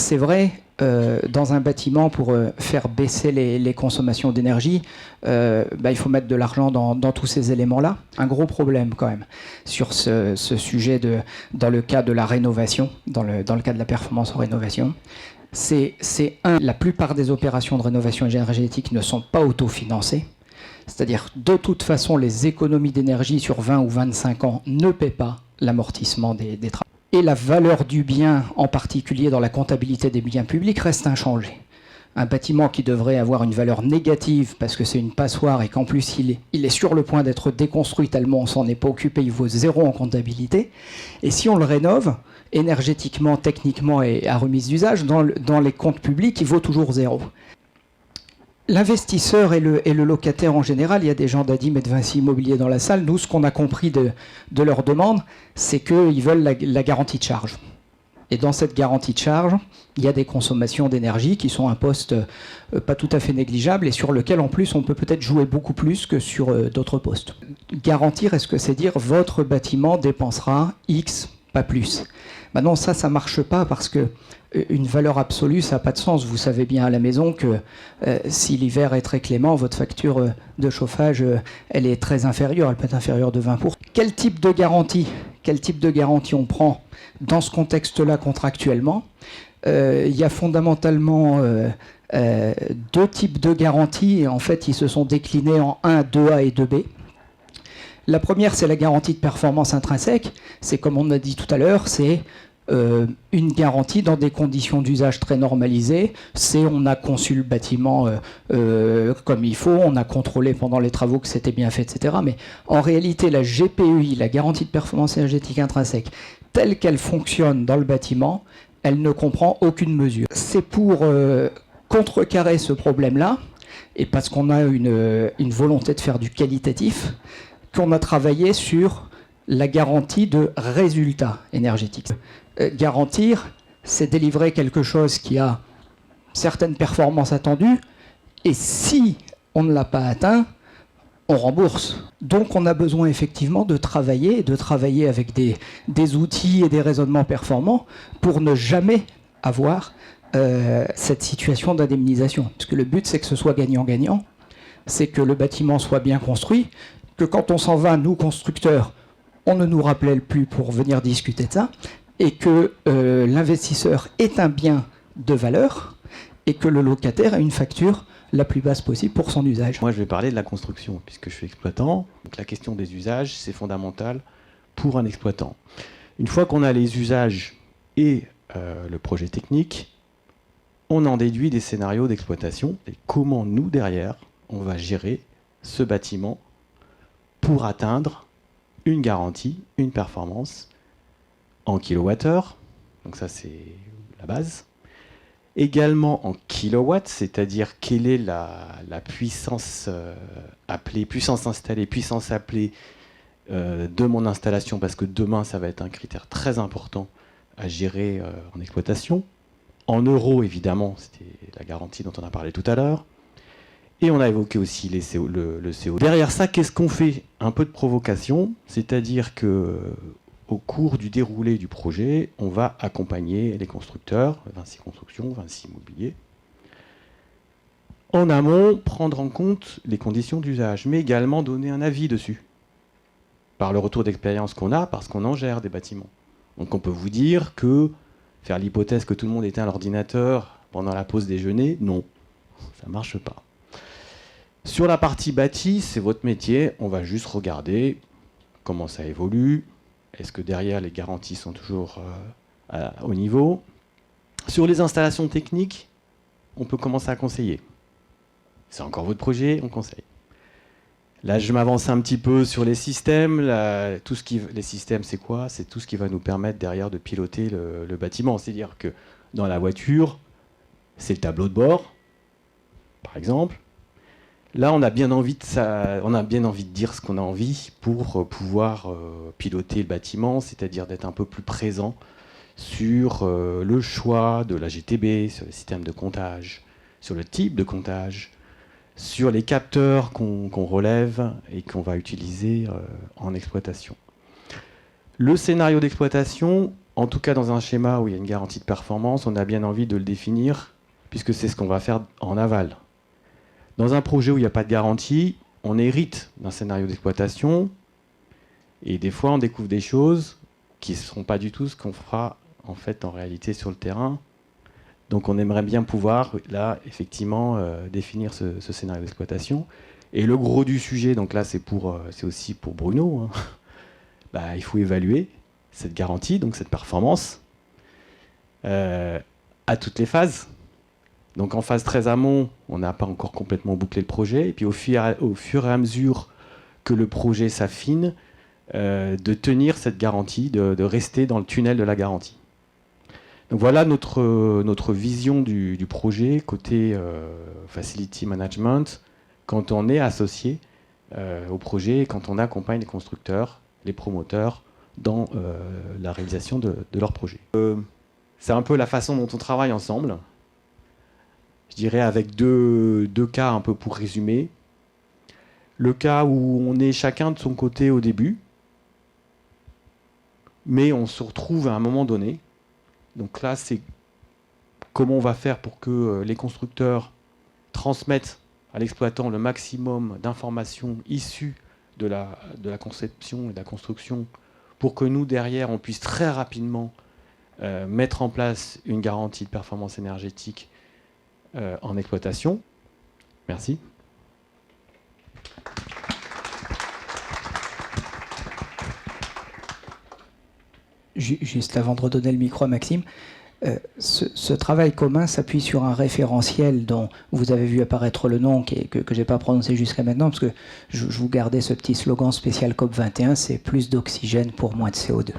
c'est vrai, dans un bâtiment, pour faire baisser les consommations d'énergie, il faut mettre de l'argent dans tous ces éléments-là. Un gros problème quand même sur ce sujet dans le cas de la rénovation, dans le cas de la performance en rénovation. La plupart des opérations de rénovation énergétique ne sont pas autofinancées. C'est-à-dire, de toute façon, les économies d'énergie sur 20 ou 25 ans ne paient pas l'amortissement des travaux. Et la valeur du bien, en particulier dans la comptabilité des biens publics, reste inchangée. Un bâtiment qui devrait avoir une valeur négative parce que c'est une passoire et qu'en plus il est sur le point d'être déconstruit tellement on s'en est pas occupé, il vaut 0 en comptabilité. Et si on le rénove, énergétiquement, techniquement et à remise d'usage, dans les comptes publics, il vaut toujours 0. L'investisseur et le locataire en général, il y a des gens d'Adim et de Vinci Immobilier dans la salle, nous ce qu'on a compris de leur demande, c'est qu'ils veulent la garantie de charge. Et dans cette garantie de charge, il y a des consommations d'énergie qui sont un poste pas tout à fait négligeable et sur lequel en plus on peut peut-être jouer beaucoup plus que sur d'autres postes. Garantir, est-ce que c'est dire votre bâtiment dépensera X, pas plus? Non, ça ne marche pas parce que une valeur absolue, ça n'a pas de sens. Vous savez bien à la maison que si l'hiver est très clément, votre facture de chauffage, elle est très inférieure, elle peut être inférieure de 20%. Quel type de garantie on prend dans ce contexte-là contractuellement? Il y a fondamentalement deux types de garanties et en fait ils se sont déclinés en 1, 2A et 2B. La première, c'est la garantie de performance intrinsèque. C'est comme on a dit tout à l'heure, c'est une garantie dans des conditions d'usage très normalisées. C'est on a conçu le bâtiment comme il faut, on a contrôlé pendant les travaux que c'était bien fait, etc. Mais en réalité, la GPEI, la garantie de performance énergétique intrinsèque, telle qu'elle fonctionne dans le bâtiment, elle ne comprend aucune mesure. C'est pour contrecarrer ce problème-là, et parce qu'on a une volonté de faire du qualitatif, qu'on a travaillé sur la garantie de résultat énergétique. Garantir, c'est délivrer quelque chose qui a certaines performances attendues, et si on ne l'a pas atteint, on rembourse. Donc on a besoin effectivement de travailler avec des outils et des raisonnements performants pour ne jamais avoir cette situation d'indemnisation. Parce que le but, c'est que ce soit gagnant-gagnant, c'est que le bâtiment soit bien construit, que quand on s'en va, nous, constructeurs, on ne nous rappelle plus pour venir discuter de ça, et que l'investisseur est un bien de valeur, et que le locataire a une facture la plus basse possible pour son usage. Moi, je vais parler de la construction, puisque je suis exploitant. Donc, la question des usages, c'est fondamental pour un exploitant. Une fois qu'on a les usages et le projet technique, on en déduit des scénarios d'exploitation et comment nous, derrière, on va gérer ce bâtiment pour atteindre une garantie, une performance en kilowattheure. Donc ça, c'est la base. Également en kilowatts, c'est-à-dire quelle est la puissance appelée, puissance installée, puissance appelée de mon installation, parce que demain, ça va être un critère très important à gérer en exploitation. En euros, évidemment, c'était la garantie dont on a parlé tout à l'heure. Et on a évoqué aussi le CO. Derrière ça, qu'est-ce qu'on fait? Un peu de provocation, c'est-à-dire que au cours du déroulé du projet, on va accompagner les constructeurs, Vinci Construction, Vinci Immobilier. En amont, prendre en compte les conditions d'usage, mais également donner un avis dessus, par le retour d'expérience qu'on a, parce qu'on en gère des bâtiments. Donc on peut vous dire que faire l'hypothèse que tout le monde éteint l'ordinateur pendant la pause déjeuner, non, ça ne marche pas. Sur la partie bâtie, c'est votre métier, on va juste regarder comment ça évolue, est-ce que derrière les garanties sont toujours au niveau. Sur les installations techniques, on peut commencer à conseiller. C'est encore votre projet, on conseille. Là, je m'avance un petit peu sur les systèmes. Les systèmes, c'est quoi? C'est tout ce qui va nous permettre derrière de piloter le bâtiment. C'est-à-dire que dans la voiture, c'est le tableau de bord, par exemple. Là, on a bien envie de dire ce qu'on a envie pour pouvoir piloter le bâtiment, c'est-à-dire d'être un peu plus présent sur le choix de la GTB, sur le système de comptage, sur le type de comptage, sur les capteurs qu'on relève et qu'on va utiliser en exploitation. Le scénario d'exploitation, En tout cas, dans un schéma où il y a une garantie de performance, on a bien envie de le définir, puisque c'est ce qu'on va faire en aval. Dans un projet où il n'y a pas de garantie, on hérite d'un scénario d'exploitation, et des fois on découvre des choses qui ne seront pas du tout ce qu'on fera en fait en réalité sur le terrain. Donc on aimerait bien pouvoir, là, effectivement, définir ce scénario d'exploitation. Et le gros du sujet, donc là c'est aussi pour Bruno, hein. Bah, il faut évaluer cette garantie, donc cette performance, à toutes les phases. Donc en phase très amont, on n'a pas encore complètement bouclé le projet, et puis au fur et à mesure que le projet s'affine, de tenir cette garantie, de rester dans le tunnel de la garantie. Donc voilà notre vision du projet côté Facility Management, quand on est associé au projet, quand on accompagne les constructeurs, les promoteurs, dans la réalisation de leur projet. C'est un peu la façon dont on travaille ensemble. Je dirais avec deux cas un peu pour résumer. Le cas où on est chacun de son côté au début, mais on se retrouve à un moment donné. Donc là, c'est comment on va faire pour que les constructeurs transmettent à l'exploitant le maximum d'informations issues de la conception et de la construction pour que nous, derrière, on puisse très rapidement mettre en place une garantie de performance énergétique en exploitation. Merci. Juste avant de redonner le micro à Maxime, ce travail commun s'appuie sur un référentiel dont vous avez vu apparaître le nom, que je n'ai pas prononcé jusqu'à maintenant, parce que je vous gardais ce petit slogan spécial COP21, c'est plus d'oxygène pour moins de CO2.